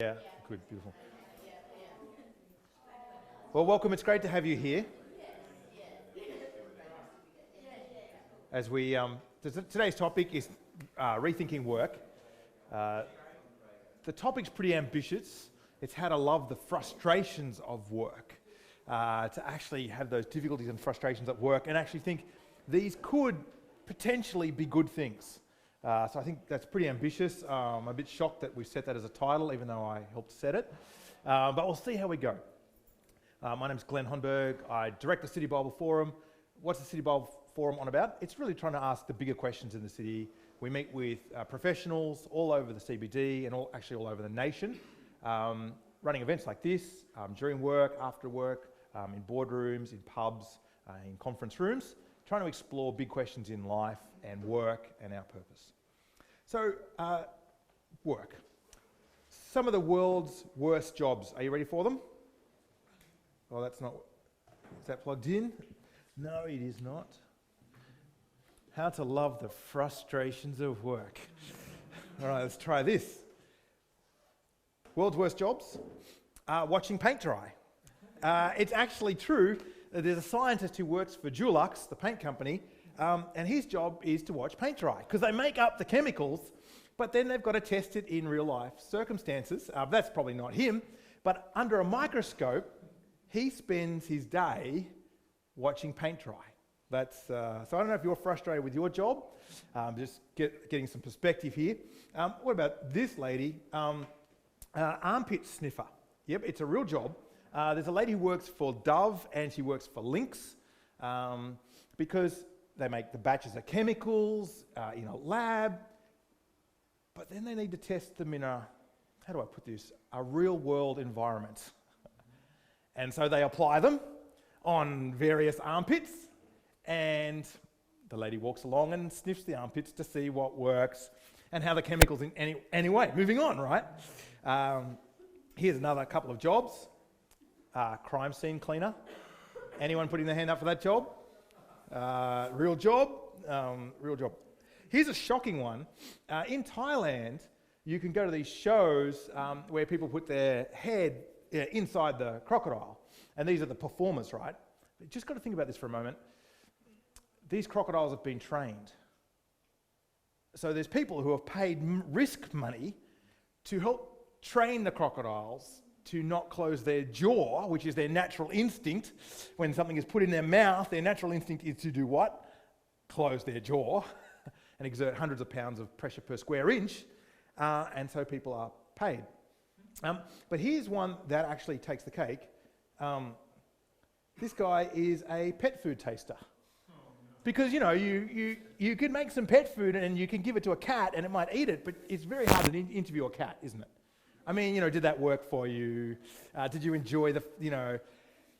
Yeah, good, beautiful. Well, welcome. It's great to have you here. As we today's topic is rethinking work. Uh, the topic's pretty ambitious. It's how to love the frustrations of work, to actually have those difficulties and frustrations at work, and actually think these could potentially be good things. So I think that's pretty ambitious. I'm a bit shocked that we've set that as a title, even though I helped set it. But we'll see how we go. My name's Glenn Honberg. I direct the City Bible Forum. What's the City Bible Forum on about? It's really trying to ask the bigger questions in the city. We meet with professionals all over the CBD and all over the nation, running events like this, during work, after work, in boardrooms, in pubs, in conference rooms, trying to explore big questions in life and work and our purpose. So, work. Some of the world's worst jobs. Are you ready for them? Well, that's not... Is that plugged in? No, it is not. How to love the frustrations of work. All right, let's try this. World's worst jobs? Watching paint dry. It's actually true. There's a scientist who works for Dulux, the paint company, and his job is to watch paint dry because they make up the chemicals, but then they've got to test it in real life circumstances. That's probably not him, but under a microscope, he spends his day watching paint dry. That's so I don't know if you're frustrated with your job. Just getting some perspective here. What about this lady? Armpit sniffer. Yep, it's a real job. There's a lady who works for Dove and she works for Lynx because they make the batches of chemicals in a lab, but then they need to test them in a real world environment. And so they apply them on various armpits, and the lady walks along and sniffs the armpits to see what works and how the chemicals in anyway. Moving on, right? Here's another couple of jobs. Crime scene cleaner. Anyone putting their hand up for that job? Real job. Real job. Here's a shocking one. In Thailand, you can go to these shows where people put their head inside the crocodile. And these are the performers, right? But just got to think about this for a moment. These crocodiles have been trained. So there's people who have paid risk money to help train the crocodiles to not close their jaw, which is their natural instinct. When something is put in their mouth, their natural instinct is to do what? Close their jaw and exert hundreds of pounds of pressure per square inch. And so people are paid. But here's one that actually takes the cake. This guy is a pet food taster. Because, you can make some pet food and you can give it to a cat and it might eat it, but it's very hard to interview a cat, isn't it? I mean, did that work for you? Did you enjoy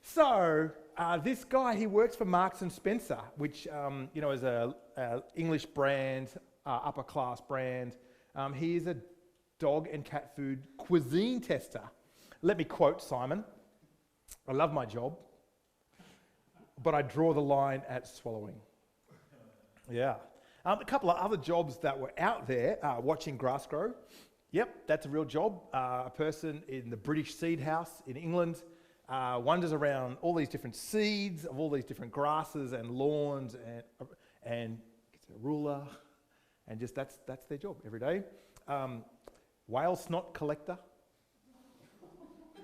So, this guy, he works for Marks & Spencer, which, is a English brand, upper class brand. He is a dog and cat food cuisine tester. Let me quote Simon. I love my job, but I draw the line at swallowing. Yeah. A couple of other jobs that were out there, watching grass grow. Yep, that's a real job. A person in the British seed house in England wanders around all these different seeds of all these different grasses and lawns and gets a ruler and just that's their job every day. Whale snot collector.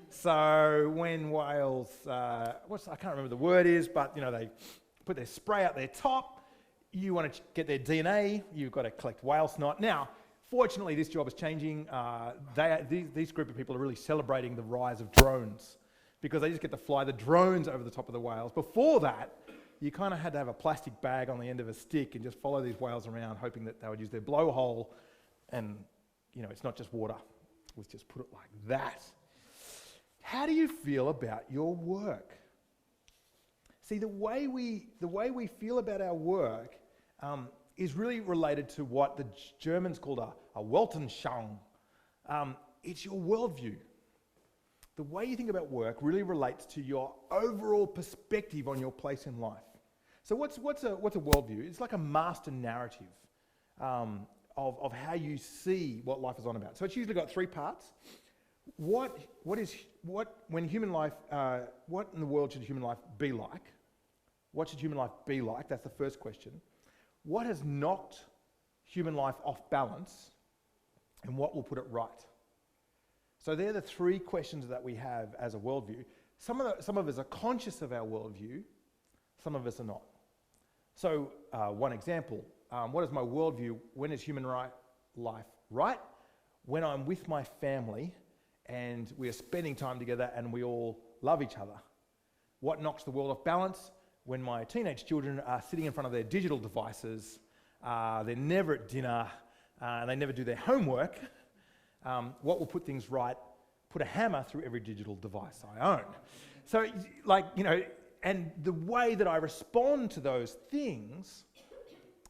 So when whales, I can't remember the word is, but they put their spray out their top. You want to get their DNA, you've got to collect whale snot. Now, fortunately, this job is changing. These group of people are really celebrating the rise of drones because they just get to fly the drones over the top of the whales. Before that, you kind of had to have a plastic bag on the end of a stick and just follow these whales around, hoping that they would use their blowhole. And, it's not just water. Let's just put it like that. How do you feel about your work? See, the way we feel about our work is really related to what the Germans called a Weltanschauung. It's your worldview. The way you think about work really relates to your overall perspective on your place in life. So what's a worldview? It's like a master narrative of how you see what life is on about. So it's usually got three parts. what in the world should human life be like? What should human life be like? That's the first question. What has knocked human life off balance, and what will put it right? So they're the three questions that we have as a worldview. Some of us are conscious of our worldview, some of us are not. So one example, what is my worldview? When is human life right? When I'm with my family and we are spending time together and we all love each other. What knocks the world off balance? When my teenage children are sitting in front of their digital devices, they're never at dinner, and they never do their homework. What will put things right? Put a hammer through every digital device I own. So, and the way that I respond to those things,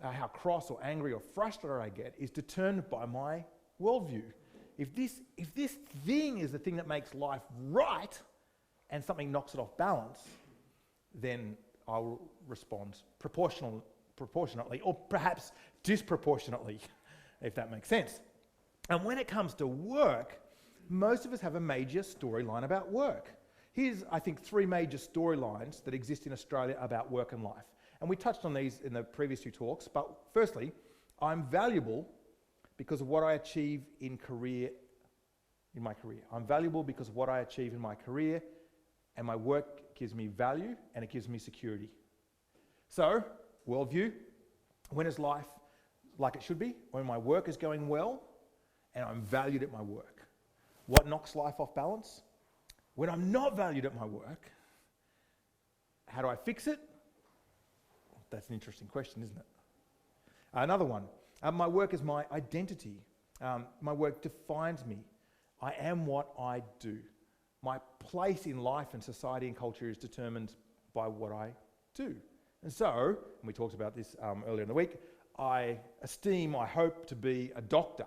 how cross or angry or frustrated I get, is determined by my worldview. If this thing is the thing that makes life right, and something knocks it off balance, then I'll respond proportionately, or perhaps disproportionately, if that makes sense. And when it comes to work, most of us have a major storyline about work. Here's, I think, three major storylines that exist in Australia about work and life. And we touched on these in the previous two talks, but firstly, I'm valuable because of what I achieve in my career. I'm valuable because of what I achieve in my career, and my work gives me value and it gives me security. So, worldview, when is life like it should be? When my work is going well and I'm valued at my work. What knocks life off balance? When I'm not valued at my work. How do I fix it? That's an interesting question, isn't it? Another one, my work is my identity. My work defines me. I am what I do. My place in life and society and culture is determined by what I do. And so, and we talked about this earlier in the week, I hope to be a doctor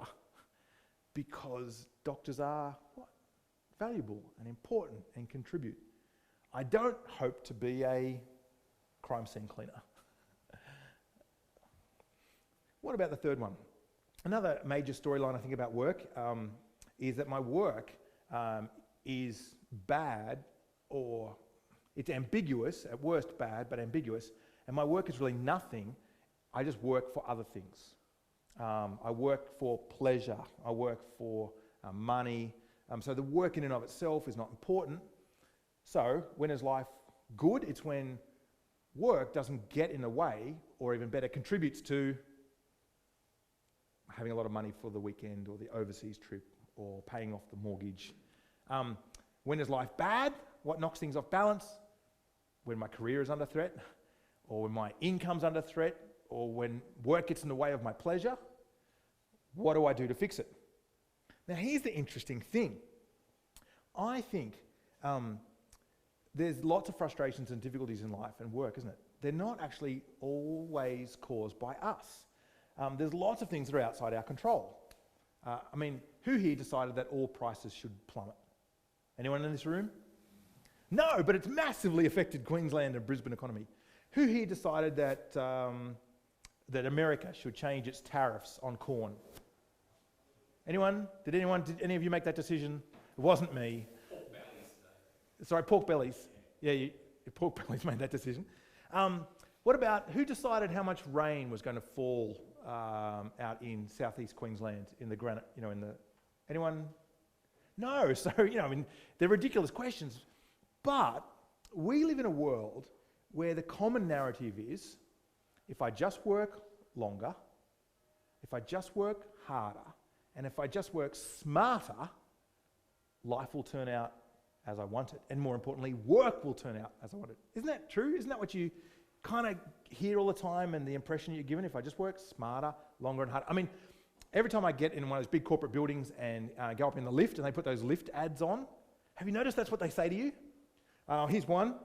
because doctors are valuable and important and contribute. I don't hope to be a crime scene cleaner. What about the third one? Another major storyline I think about work is that my work is bad, or it's ambiguous, at worst bad, but ambiguous, and my work is really nothing. I just work for other things. I work for pleasure. I work for money. So the work in and of itself is not important. So when is life good? It's when work doesn't get in the way, or even better, contributes to having a lot of money for the weekend or the overseas trip or paying off the mortgage. When is life bad? What knocks things off balance? When my career is under threat, or when my income's under threat, or when work gets in the way of my pleasure. What do I do to fix it? Now here's the interesting thing. I think there's lots of frustrations and difficulties in life and work, isn't it? They're not actually always caused by us. There's lots of things that are outside our control. Who here decided that all prices should plummet? Anyone in this room? No, but it's massively affected Queensland and Brisbane economy. Who here decided that that America should change its tariffs on corn? Anyone? Did any of you make that decision? It wasn't me. Pork bellies today. Sorry, pork bellies. Yeah, pork bellies made that decision. What about who decided how much rain was going to fall out in southeast Queensland in the granite? Anyone? No. So they're ridiculous questions, but we live in a world where the common narrative is, if I just work longer, if I just work harder, and if I just work smarter, life will turn out as I want it. And more importantly, work will turn out as I want it. Isn't that true? Isn't that what you kind of hear all the time and the impression you're given? If I just work smarter, longer and harder. Every time I get in one of those big corporate buildings and go up in the lift and they put those lift ads on, have you noticed that's what they say to you? Here's one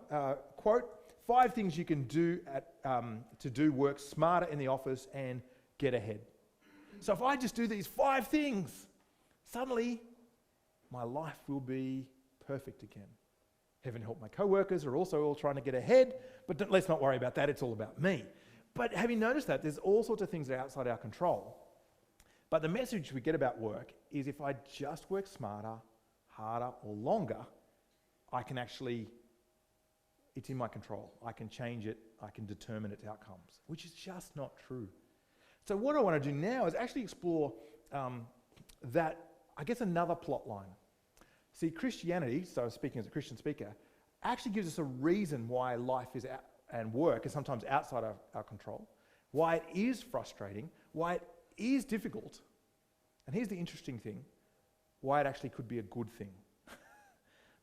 quote: 5 things you can do to do work smarter in the office and get ahead. So if I just do these 5 things, suddenly my life will be perfect again. Heaven help, my co-workers are also all trying to get ahead, but let's not worry about that, it's all about me. But have you noticed that? There's all sorts of things that are outside our control. But the message we get about work is if I just work smarter, harder or longer, it's in my control. I can change it. I can determine its outcomes, which is just not true. So what I want to do now is actually explore another plot line. See, Christianity, so speaking as a Christian speaker, actually gives us a reason why life and work is sometimes outside our control, why it is frustrating, why it is difficult, and here's the interesting thing, why it actually could be a good thing.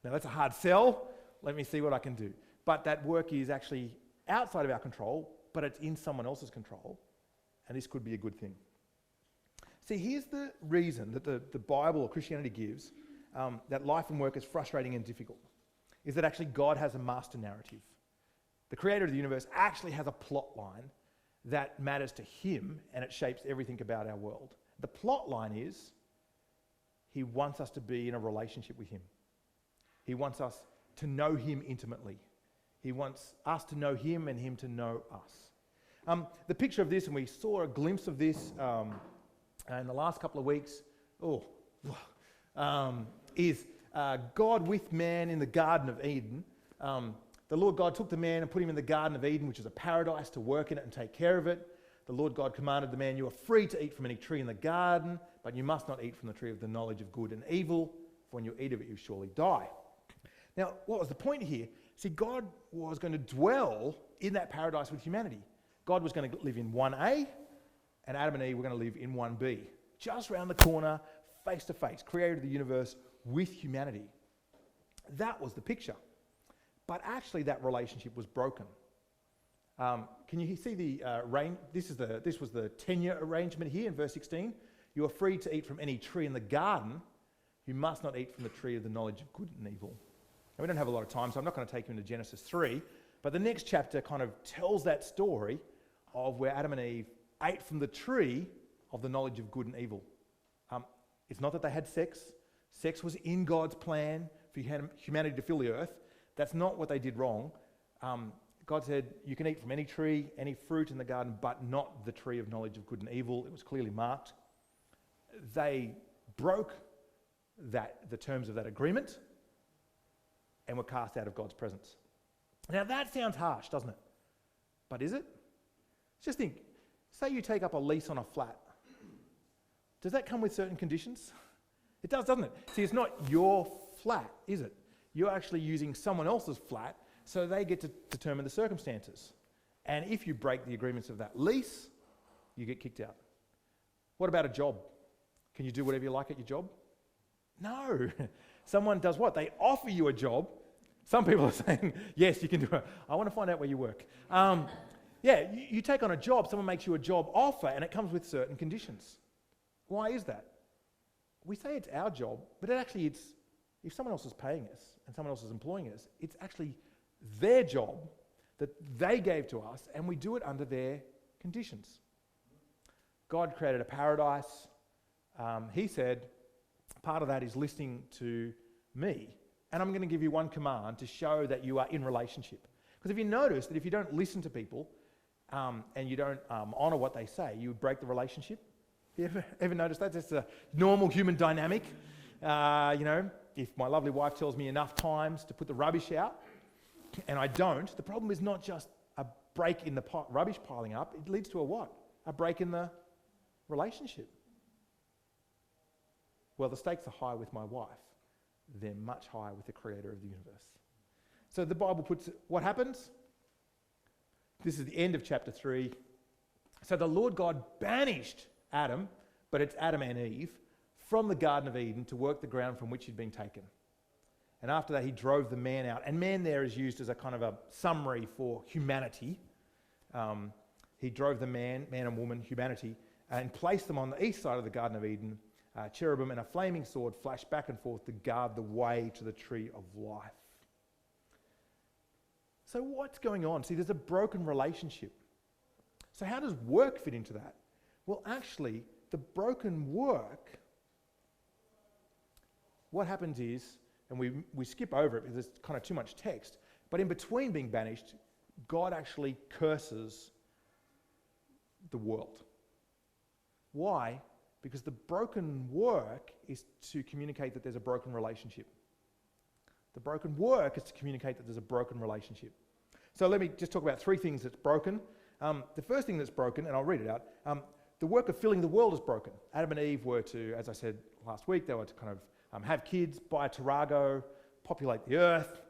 Now that's a hard sell. Let me see what I can do. But that work is actually outside of our control, but it's in someone else's control, and this could be a good thing. See, here's the reason that the Bible or Christianity gives that life and work is frustrating and difficult, is that actually God has a master narrative. The creator of the universe actually has a plot line that matters to him, and it shapes everything about our world. The plot line is he wants us to be in a relationship with him. He wants us to know him intimately. He wants us to know him and him to know us. The picture of this, and we saw a glimpse of this in the last couple of weeks, is God with man in the Garden of Eden. The Lord God took the man and put him in the Garden of Eden, which is a paradise, to work in it and take care of it. The Lord God commanded the man, you are free to eat from any tree in the garden, but you must not eat from the tree of the knowledge of good and evil, for when you eat of it, you surely die. Now, what was the point here? See, God was going to dwell in that paradise with humanity. God was going to live in 1A, and Adam and Eve were going to live in 1B. Just around the corner, face to face, creator of the universe with humanity. That was the picture. But actually that relationship was broken. Can you see the range? This was the tenure arrangement here in verse 16. You are free to eat from any tree in the garden. You must not eat from the tree of the knowledge of good and evil. Now, we don't have a lot of time, so I'm not going to take you into Genesis 3. But the next chapter kind of tells that story of where Adam and Eve ate from the tree of the knowledge of good and evil. It's not that they had sex. Sex was in God's plan for humanity to fill the earth. That's not what they did wrong. God said, you can eat from any tree, any fruit in the garden, but not the tree of knowledge of good and evil. It was clearly marked. They broke the terms of that agreement and were cast out of God's presence. Now that sounds harsh, doesn't it? But is it? Just think, say you take up a lease on a flat. Does that come with certain conditions? It does, doesn't it? See, it's not your flat, is it? You're actually using someone else's flat, so they get to determine the circumstances. And if you break the agreements of that lease, you get kicked out. What about a job? Can you do whatever you like at your job? No. Someone does what? They offer you a job. Some people are saying, yes, you can do it. I want to find out where you work. You take on a job, someone makes you a job offer, and it comes with certain conditions. Why is that? We say it's our job, but it's if someone else is paying us and someone else is employing us, it's actually their job that they gave to us, and we do it under their conditions. God created a paradise. He said, part of that is listening to me, and I'm going to give you one command to show that you are in relationship. Because if you notice that if you don't listen to people and you don't honour what they say, you break the relationship. You ever notice that? It's a normal human dynamic. If my lovely wife tells me enough times to put the rubbish out, and I don't, the problem is not just a break in the rubbish piling up, it leads to a what? A break in the relationship. Well, the stakes are high with my wife. They're much higher with the creator of the universe. So the Bible puts, what happens? This is the end of chapter 3. So the Lord God banished Adam, but it's Adam and Eve, from the Garden of Eden to work the ground from which he'd been taken. And after that, he drove the man out. And man there is used as a kind of a summary for humanity. He drove the man and woman, humanity, and placed them on the east side of the Garden of Eden. Cherubim and a flaming sword flashed back and forth to guard the way to the tree of life. So what's going on? See, there's a broken relationship. So how does work fit into that? Well, actually, the broken work, what happens is, and we skip over it because there's kind of too much text, but in between being banished, God actually curses the world. Why? Because the broken work is to communicate that there's a broken relationship. The broken work is to communicate that there's a broken relationship. So let me just talk about three things that's broken. The first thing that's broken, and I'll read it out, the work of filling the world is broken. Adam and Eve were to, as I said last week, they were to kind of have kids, buy a Tarago, populate the earth.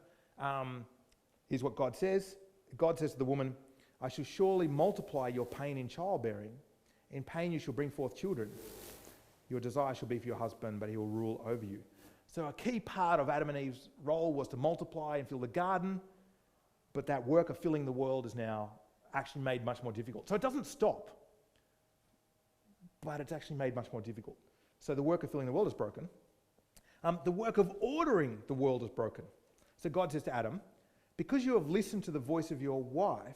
Here's what God says. God says to the woman, I shall surely multiply your pain in childbearing. In pain you shall bring forth children. Your desire shall be for your husband, but he will rule over you. So a key part of Adam and Eve's role was to multiply and fill the garden, but that work of filling the world is now actually made much more difficult. So it doesn't stop, but it's actually made much more difficult. So the work of filling the world is broken. The work of ordering the world is broken. So God says to Adam, because you have listened to the voice of your wife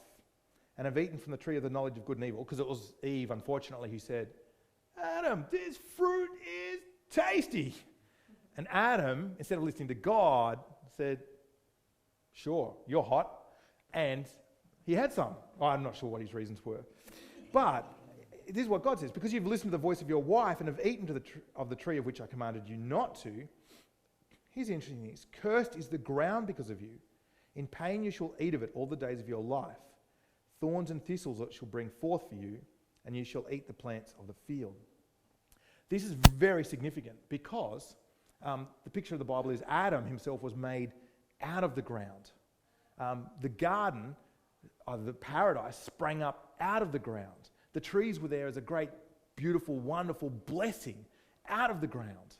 and have eaten from the tree of the knowledge of good and evil, because it was Eve, unfortunately, who said, Adam, this fruit is tasty. And Adam, instead of listening to God, said, sure, you're hot. And he had some. I'm not sure what his reasons were. But this is what God says. Because you've listened to the voice of your wife and have eaten of the tree of which I commanded you not to, here's the interesting thing. Cursed is the ground because of you. In pain you shall eat of it all the days of your life. Thorns and thistles it shall bring forth for you, and you shall eat the plants of the field. This is very significant because the picture of the Bible is Adam himself was made out of the ground. The garden, the paradise, sprang up out of the ground. The trees were there as a great, beautiful, wonderful blessing out of the ground.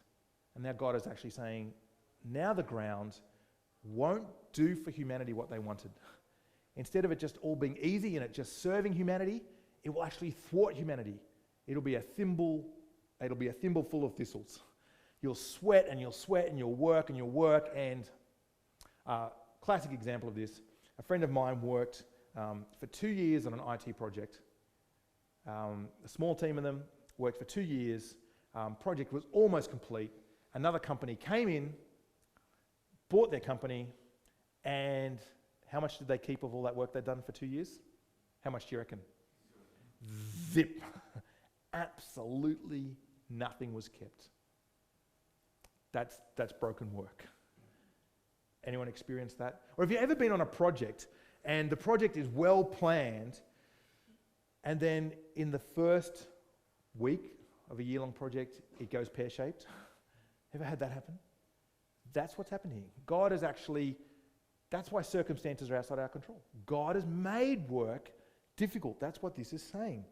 And now God is actually saying, now the ground won't do for humanity what they wanted. Instead of it just all being easy and it just serving humanity, it will actually thwart humanity. It'll be a thimble full of thistles. You'll sweat and you'll sweat and you'll work and you'll work. And classic example of this, a friend of mine worked for 2 years on an IT project. A small team of them worked for 2 years. Project was almost complete. Another company came in, bought their company, and how much did they keep of all that work they'd done for 2 years? How much do you reckon? Zip. Absolutely nothing was kept. That's broken work. Anyone experienced that? Or have you ever been on a project and the project is well planned and then in the first week of a year-long project it goes pear-shaped? Ever had that happen? That's what's happened here. That's why circumstances are outside our control. God has made work difficult. That's what this is saying.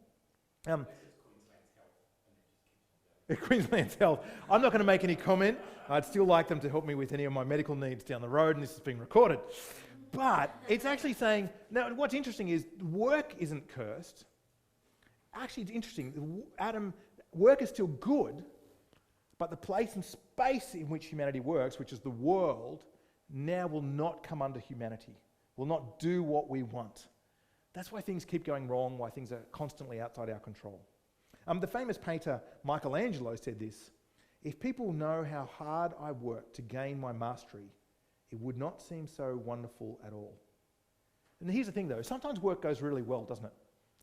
Queensland's Health. I'm not going to make any comment. I'd still like them to help me with any of my medical needs down the road, and this is being recorded. But it's actually saying, now what's interesting is work isn't cursed. Actually, it's interesting. Work is still good, but the place and space in which humanity works, which is the world, now will not come under humanity, will not do what we want. That's why things keep going wrong, why things are constantly outside our control. The famous painter Michelangelo said this, if people know how hard I work to gain my mastery, it would not seem so wonderful at all. And here's the thing though, sometimes work goes really well, doesn't it?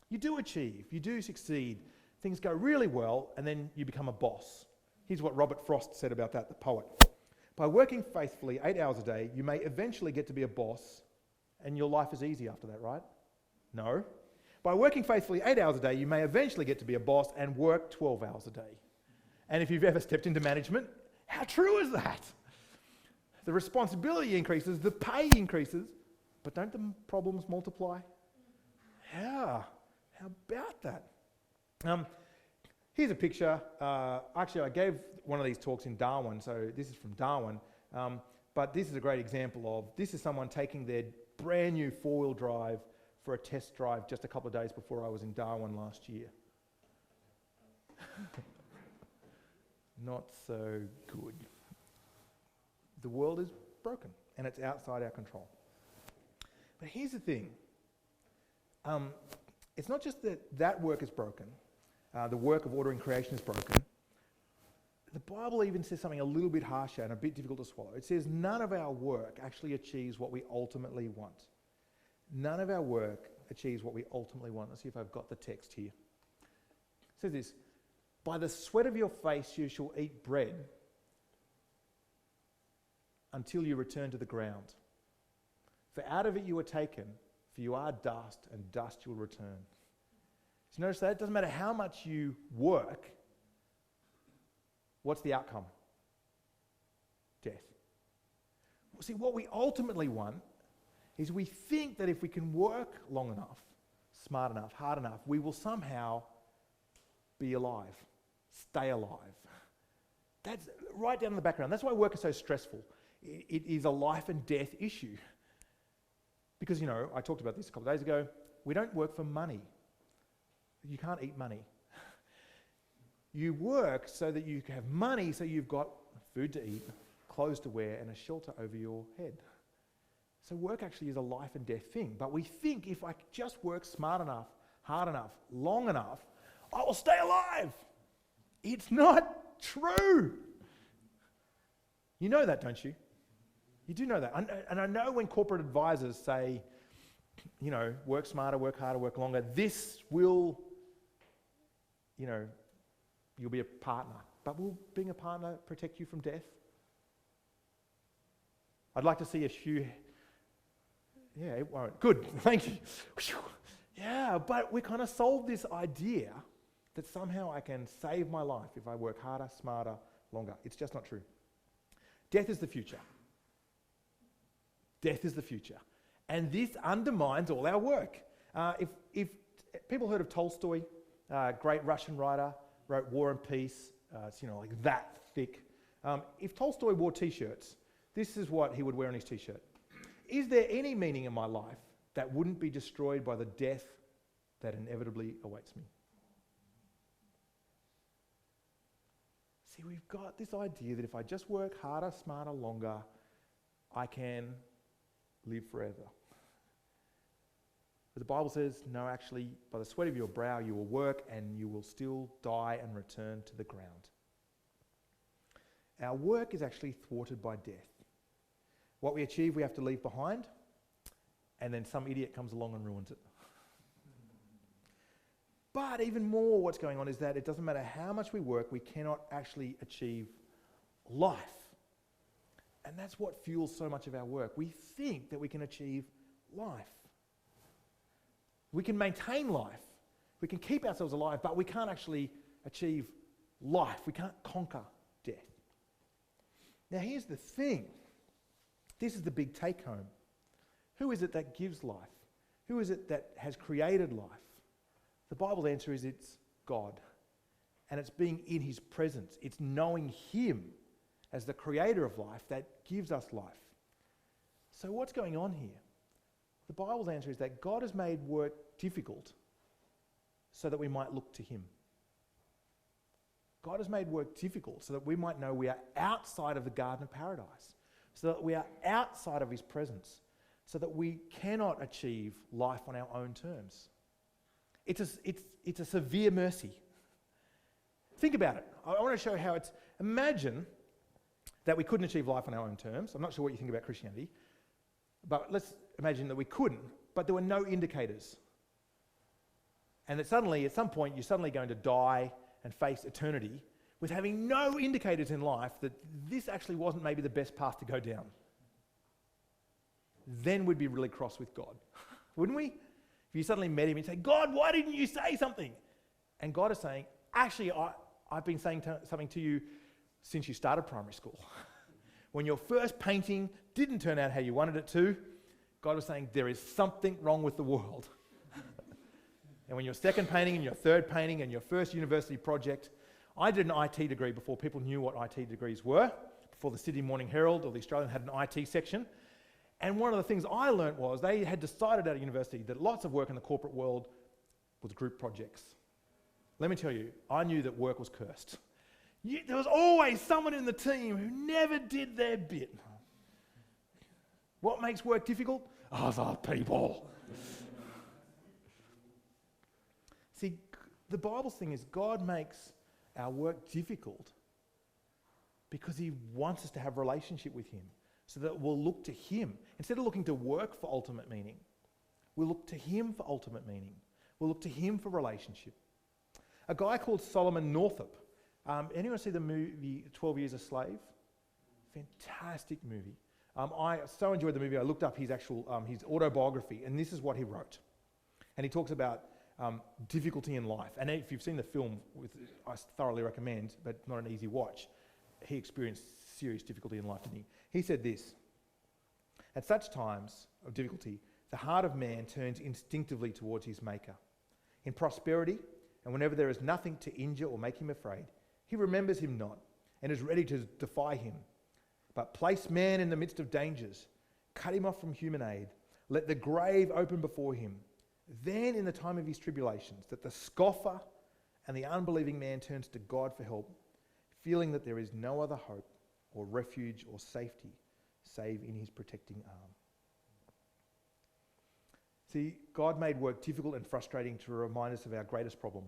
You do achieve, you do succeed, things go really well, and then you become a boss. Here's what Robert Frost said about that, the poet. By working faithfully 8 hours a day, you may eventually get to be a boss, and your life is easy after that, right? No. By working faithfully 8 hours a day, you may eventually get to be a boss and work 12 hours a day. And if you've ever stepped into management, how true is that? The responsibility increases, the pay increases, but don't the problems multiply? Yeah, how about that? Here's a picture. Actually, I gave one of these talks in Darwin, so this is from Darwin. But this is a great example of, this is someone taking their brand new four-wheel drive for a test drive just a couple of days before I was in Darwin last year. Not so good. The world is broken and it's outside our control. But here's the thing. It's not just that work is broken, the work of ordering creation is broken. The Bible even says something a little bit harsher and a bit difficult to swallow. It says none of our work actually achieves what we ultimately want. None of our work achieves what we ultimately want. Let's see if I've got the text here. It says this, By the sweat of your face you shall eat bread until you return to the ground. For out of it you were taken, for you are dust, and dust you will return. So notice that it doesn't matter how much you work, what's the outcome? Death. See, what we ultimately want is we think that if we can work long enough, smart enough, hard enough, we will somehow be alive, stay alive. That's right down in the background. That's why work is so stressful. It is a life and death issue. Because, I talked about this a couple of days ago. We don't work for money. You can't eat money. You work so that you have money, so you've got food to eat, clothes to wear, and a shelter over your head. So work actually is a life and death thing. But we think if I just work smart enough, hard enough, long enough, I will stay alive. It's not true. You know that, don't you? You do know that. And I know when corporate advisors say, work smarter, work harder, work longer, this will, you'll be a partner. But will being a partner protect you from death? I'd like to see a few. Yeah, it won't. Good, thank you. Yeah, but we kind of sold this idea that somehow I can save my life if I work harder, smarter, longer. It's just not true. Death is the future. Death is the future. And this undermines all our work. If people heard of Tolstoy, great Russian writer, wrote War and Peace, it's like that thick. If Tolstoy wore t-shirts, this is what he would wear on his t-shirt. Is there any meaning in my life that wouldn't be destroyed by the death that inevitably awaits me? See, we've got this idea that if I just work harder, smarter, longer, I can live forever. But the Bible says, no, actually, by the sweat of your brow you will work and you will still die and return to the ground. Our work is actually thwarted by death. What we achieve, we have to leave behind, and then some idiot comes along and ruins it. But even more, what's going on is that it doesn't matter how much we work, we cannot actually achieve life. And that's what fuels so much of our work. We think that we can achieve life. We can maintain life. We can keep ourselves alive, but we can't actually achieve life. We can't conquer death. Now here's the thing. This is the big take home. Who is it that gives life? Who is it that has created life? The Bible's answer is it's God. And it's being in his presence. It's knowing him as the creator of life that gives us life. So what's going on here? The Bible's answer is that God has made work difficult so that we might look to him. God has made work difficult so that we might know we are outside of the Garden of Paradise, so that we are outside of his presence, so that we cannot achieve life on our own terms. It's a severe mercy. Think about it. I want to show how it's... Imagine that we couldn't achieve life on our own terms. I'm not sure what you think about Christianity, but let's imagine that we couldn't, but there were no indicators. And that suddenly, at some point, you're suddenly going to die and face eternity with having no indicators in life that this actually wasn't maybe the best path to go down. Then we'd be really cross with God, wouldn't we? If you suddenly met him and say, God, why didn't you say something? And God is saying, actually, I've been saying something to you since you started primary school. When your first painting didn't turn out how you wanted it to, God was saying, there is something wrong with the world. And when your second painting and your third painting and your first university project, I did an IT degree before people knew what IT degrees were, before the Sydney Morning Herald or the Australian had an IT section. And one of the things I learnt was they had decided at university that lots of work in the corporate world was group projects. Let me tell you, I knew that work was cursed. There was always someone in the team who never did their bit. What makes work difficult? Other people. See, the Bible's thing is God makes our work difficult because he wants us to have a relationship with him so that we'll look to him. Instead of looking to work for ultimate meaning, we'll look to him for ultimate meaning. We'll look to him for relationship. A guy called Solomon Northup. Anyone see the movie 12 Years a Slave? Fantastic movie. I so enjoyed the movie. I looked up his his autobiography, and this is what he wrote. And he talks about difficulty in life. And if you've seen the film, I thoroughly recommend, but not an easy watch. He experienced serious difficulty in life, didn't he? He said this: "At such times of difficulty, the heart of man turns instinctively towards his maker. In prosperity, and whenever there is nothing to injure or make him afraid, he remembers him not, and is ready to defy him. But place man in the midst of dangers, cut him off from human aid, let the grave open before him. Then in the time of his tribulations, that the scoffer and the unbelieving man turns to God for help, feeling that there is no other hope or refuge or safety save in his protecting arm." See, God made work difficult and frustrating to remind us of our greatest problem,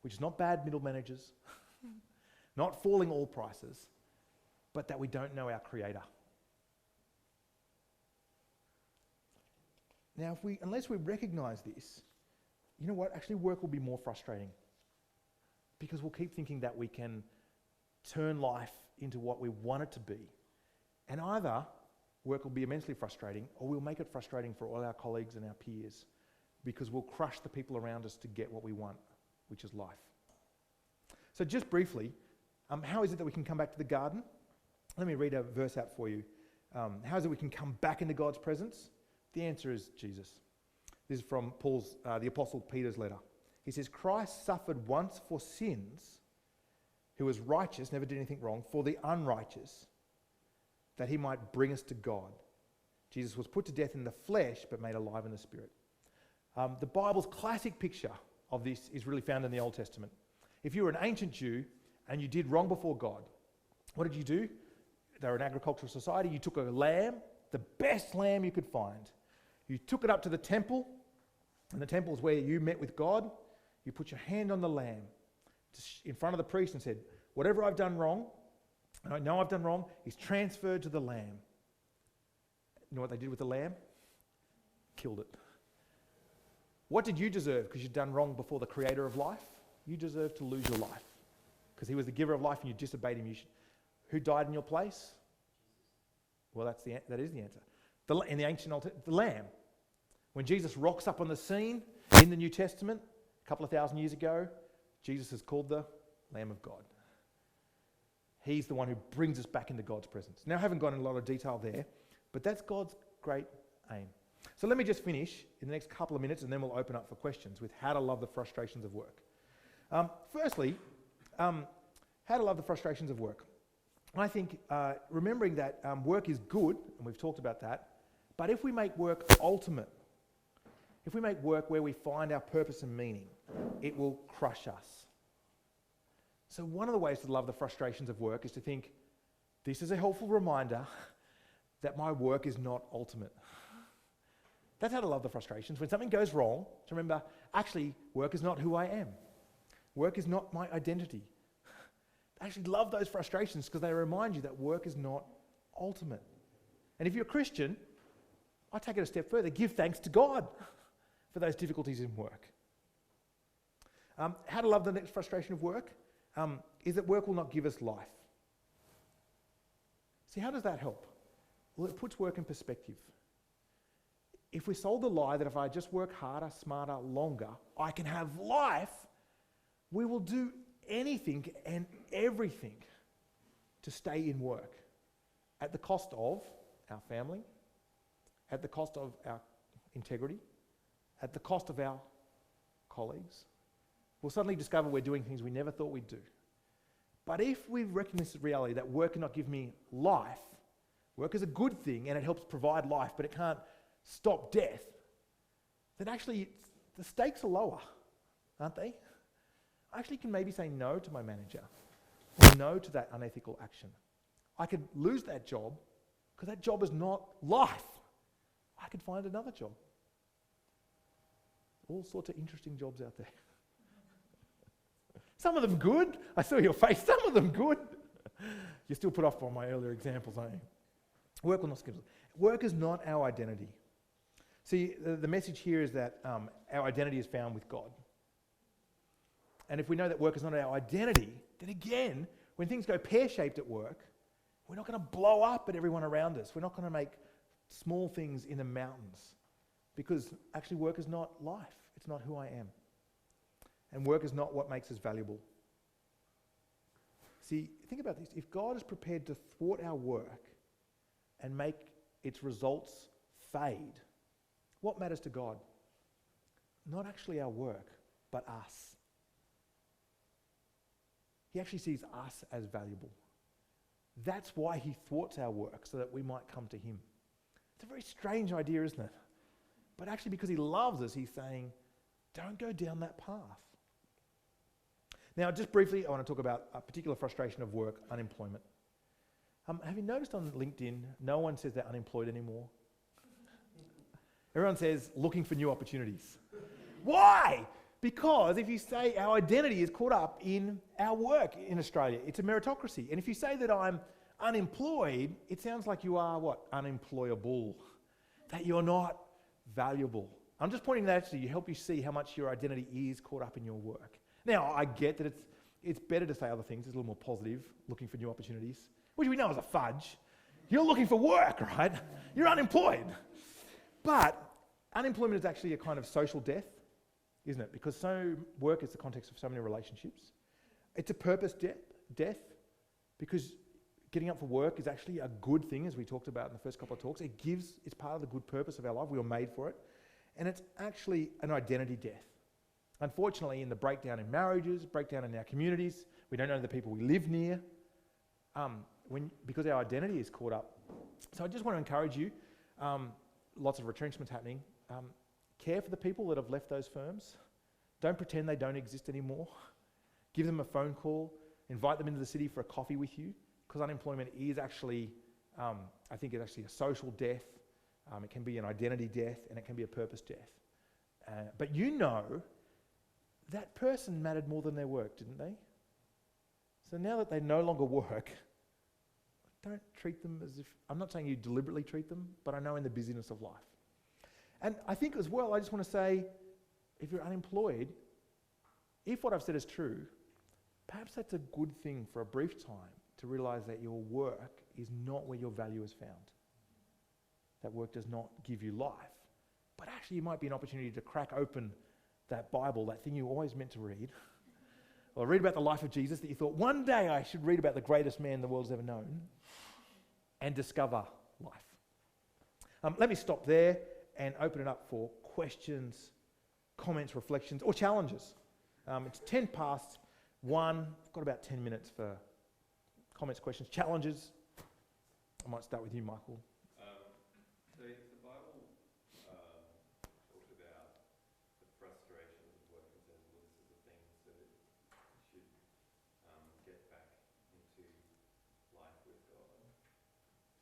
which is not bad middle managers, not falling all prices, but that we don't know our Creator. Now, unless we recognise this, you know what? Actually, work will be more frustrating, because we'll keep thinking that we can turn life into what we want it to be. And either work will be immensely frustrating, or we'll make it frustrating for all our colleagues and our peers, because we'll crush the people around us to get what we want, which is life. So just briefly, how is it that we can come back to the garden? Let me read a verse out for you. How is it we can come back into God's presence? The answer is Jesus. This is from the Apostle Peter's letter. He says, "Christ suffered once for sins, who was righteous, never did anything wrong, for the unrighteous, that he might bring us to God. Jesus was put to death in the flesh, but made alive in the Spirit." The Bible's classic picture of this is really found in the Old Testament. If you were an ancient Jew and you did wrong before God, what did you do? They were an agricultural society. You took a lamb, the best lamb you could find. You took it up to the temple, and the temple is where you met with God. You put your hand on the lamb in front of the priest and said, "Whatever I've done wrong, and I know I've done wrong, is transferred to the lamb." You know what they did with the lamb? Killed it. What did you deserve because you'd done wrong before the Creator of life? You deserve to lose your life, because he was the giver of life and you disobeyed him. Who died in your place? Well, that is the answer. In the ancient the lamb. When Jesus rocks up on the scene in the New Testament, a couple of thousand years ago, Jesus is called the Lamb of God. He's the one who brings us back into God's presence. Now, I haven't gone into a lot of detail there, but that's God's great aim. So let me just finish in the next couple of minutes, and then we'll open up for questions with how to love the frustrations of work. Firstly, how to love the frustrations of work. I think remembering that work is good, and we've talked about that, but if we make work ultimate, if we make work where we find our purpose and meaning, it will crush us. So one of the ways to love the frustrations of work is to think, this is a helpful reminder that my work is not ultimate. That's how to love the frustrations. When something goes wrong, to remember, actually, work is not who I am. Work is not my identity. Actually love those frustrations because they remind you that work is not ultimate. And if you're a Christian, I take it a step further. Give thanks to God for those difficulties in work. How to love the next frustration of work is that work will not give us life. See, how does that help? Well, it puts work in perspective. If we sold the lie that if I just work harder, smarter, longer, I can have life, we will do anything and everything to stay in work at the cost of our family, at the cost of our integrity, at the cost of our colleagues. We'll suddenly discover we're doing things we never thought we'd do. But if we recognize the reality that work cannot give me life, work is a good thing and it helps provide life, but it can't stop death, then actually the stakes are lower, aren't they? I actually can maybe say no to my manager, or no to that unethical action. I could lose that job because that job is not life. I could find another job. All sorts of interesting jobs out there. Some of them good. I saw your face. Some of them good. You're still put off by my earlier examples, aren't you? Work will not skip. Work is not our identity. See, the message here is that our identity is found with God. And if we know that work is not our identity, then again, when things go pear-shaped at work, we're not going to blow up at everyone around us. We're not going to make small things into mountains, because actually work is not life. It's not who I am. And work is not what makes us valuable. See, think about this. If God is prepared to thwart our work and make its results fade, what matters to God? Not actually our work, but us. He actually sees us as valuable. That's why he thwarts our work, so that we might come to him. It's a very strange idea, isn't it? But actually, because he loves us, he's saying, don't go down that path. Now, just briefly, I want to talk about a particular frustration of work, unemployment. Have you noticed on LinkedIn, no one says they're unemployed anymore? Everyone says, looking for new opportunities. Why? Because if you say our identity is caught up in our work in Australia, it's a meritocracy. And if you say that I'm unemployed, it sounds like you are what? Unemployable. That you're not valuable. I'm just pointing that out to you, help you see how much your identity is caught up in your work. Now, I get that it's better to say other things, it's a little more positive, looking for new opportunities, which we know is a fudge. You're looking for work, right? You're unemployed. But unemployment is actually a kind of social death, isn't it? Because work is the context of so many relationships. It's a purpose death, because getting up for work is actually a good thing, as we talked about in the first couple of talks. It's part of the good purpose of our life. We were made for it. And it's actually an identity death. Unfortunately, in the breakdown in marriages, breakdown in our communities, we don't know the people we live near, because our identity is caught up. So I just want to encourage you, lots of retrenchments happening. Care for the people that have left those firms. Don't pretend they don't exist anymore. Give them a phone call. Invite them into the city for a coffee with you, because unemployment is actually, I think it's actually a social death. It can be an identity death, and it can be a purpose death. But you know, that person mattered more than their work, didn't they? So now that they no longer work, don't treat them as if, I'm not saying you deliberately treat them, but I know in the busyness of life. And I think as well, I just want to say, if you're unemployed, if what I've said is true, perhaps that's a good thing for a brief time to realize that your work is not where your value is found. That work does not give you life. But actually, it might be an opportunity to crack open that Bible, that thing you always meant to read, or read about the life of Jesus that you thought, one day I should read about the greatest man the world's ever known, and discover life. Let me stop there and open it up for questions, comments, reflections, or challenges. It's 10 past 1. I've got about 10 minutes for comments, questions, challenges. I might start with you, Michael. The Bible talks about the frustrations of work and says, well, this is the things that it should get back into life with God.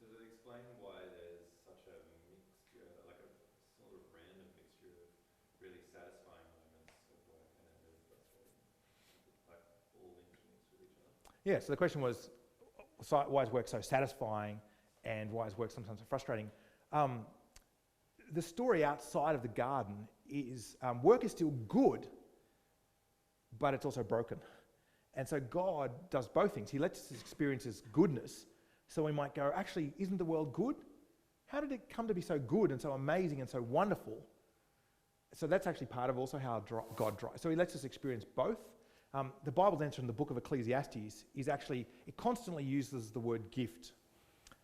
Does it explain why there's such a mixture, like a sort of random mixture of really satisfying moments of work and then really frustrating, like all intermixed with each other? Yeah, so the question was, why is work so satisfying, and why is work sometimes so frustrating? The story outside of the garden is work is still good, but it's also broken. And so God does both things. He lets us experience his goodness, so we might go, actually, isn't the world good? How did it come to be so good and so amazing and so wonderful? So that's actually part of also how God drives. So he lets us experience both. The Bible's answer in the book of Ecclesiastes is actually, it constantly uses the word gift,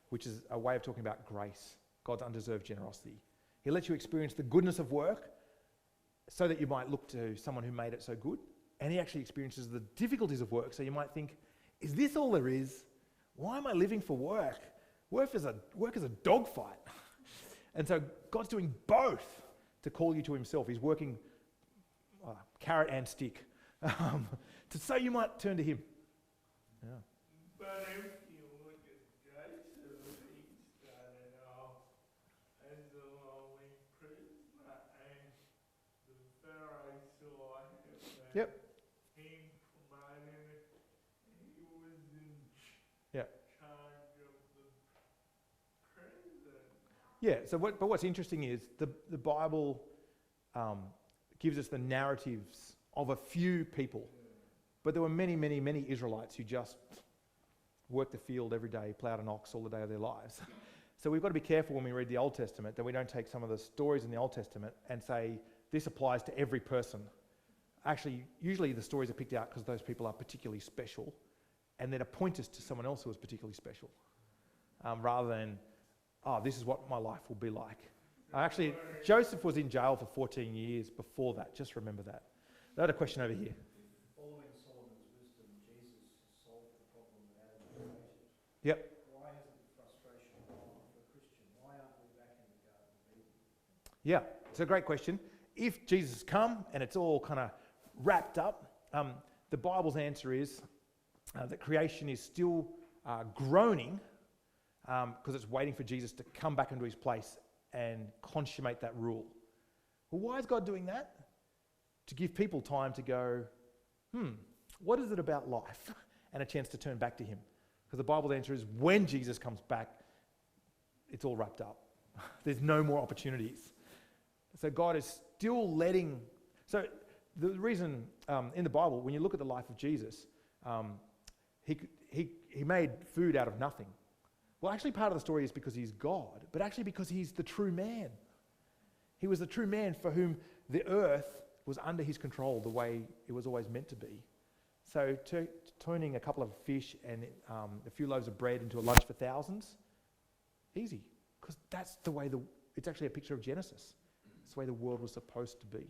which is a way of talking about grace, God's undeserved generosity. He lets you experience the goodness of work so that you might look to someone who made it so good. And he actually experiences the difficulties of work, so you might think, is this all there is? Why am I living for work? Work is a dogfight. And so God's doing both to call you to himself. He's working carrot and stick so you might turn to him. Yeah. But if you look at Joseph, he started off as a lonely prisoner, and the Pharaoh saw him and Yep. he promoted him. He was in Yeah. charge of the prison. Yeah, but what's interesting is the Bible gives us the narratives of a few people But there were many, many, many Israelites who just worked the field every day, ploughed an ox all the day of their lives. So we've got to be careful when we read the Old Testament that we don't take some of the stories in the Old Testament and say, this applies to every person. Actually, usually the stories are picked out because those people are particularly special, and then point us to someone else who was particularly special, rather than, this is what my life will be like. Actually, Joseph was in jail for 14 years before that. Just remember that. I had a question over here. Following Solomon's wisdom, Jesus solved the problem that Adam created. Yep. Why hasn't the frustration gone on for a Christian? Why aren't we back in the Garden of Eden? Yeah, it's a great question. If Jesus has come and it's all kind of wrapped up, the Bible's answer is that creation is still groaning because it's waiting for Jesus to come back into his place and consummate that rule. Well, why is God doing that? To give people time to go, what is it about life? And a chance to turn back to him. Because the Bible's answer is when Jesus comes back, it's all wrapped up. There's no more opportunities. So God is still letting... So the reason in the Bible, when you look at the life of Jesus, he made food out of nothing. Well, actually part of the story is because he's God, but actually because he's the true man. He was the true man for whom the earth was under his control the way it was always meant to be. So turning a couple of fish and a few loaves of bread into a lunch for thousands, easy, because that's the way it's actually a picture of Genesis. It's the way the world was supposed to be.